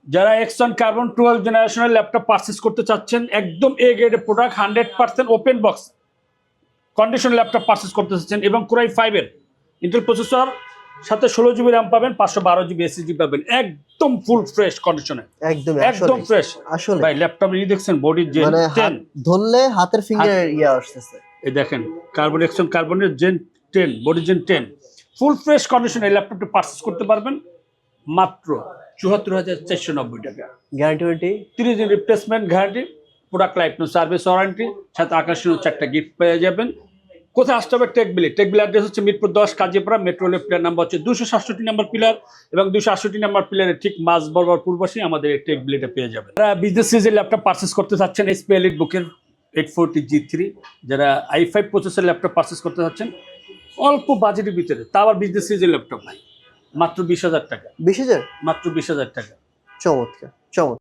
যারা exon carbon 12 জেনারেশনের laptop purchase করতে চাচ্ছেন, একদম এ গ্রেডের product, 100% open box condition laptop purchase করতে চাচ্ছেন এবং কোরাই 5 এর ইন্টেল প্রসেসর সাথে 16 জিবি র্যাম পাবেন, 512 জিবি এসএসডি পাবেন, একদম ফুল ফ্রেশ কন্ডিশনে, একদম ফ্রেশ। আসলে ভাই ল্যাপটপ এই দেখছেন বডি জেন 10, ধরলে হাতের ফিঙ্গার আসতেছে। এই দেখেন কার্বন এক্সন কার্বনের gen 10, body gen 10, full fresh কন্ডিশনে এই ল্যাপটপটা পারচেজ করতে পারবেন মাত্র ৭৪,৪৯০ টাকা। গ্যারান্টি 30 দিন replacement guarantee, product life no service warranty, সাথে আকর্ষণীয় 4টা গিফট পেয়ে যাবেন। কোথায় আসতে হবে? টেকবিলি। টেকবিল অ্যাড্রেস হচ্ছে Mirpur 10 Kazipara, metro rail pillar number হচ্ছে 267 নম্বর পিলার, এবং 268 নম্বর পিলারের ঠিক মাঝ বরাবর পূর্বপাশে আমাদের এই টেকবিলিটা পেয়ে যাবেন। যারা বিজনেস সিরিজের ল্যাপটপ পারচেস করতে চাচ্ছেন, HP এলিট বুকের 840G3, যারা i5 প্রসেসর ল্যাপটপ পারচেস করতে চাচ্ছেন অল্প বাজেটের ভিতরে, তা আবার বিজনেস সিরিজের ল্যাপটপ নাই, মাত্র 20,000 টাকা, 20,000, মাত্র 20,000 টাকা। চমৎকার চমৎকার।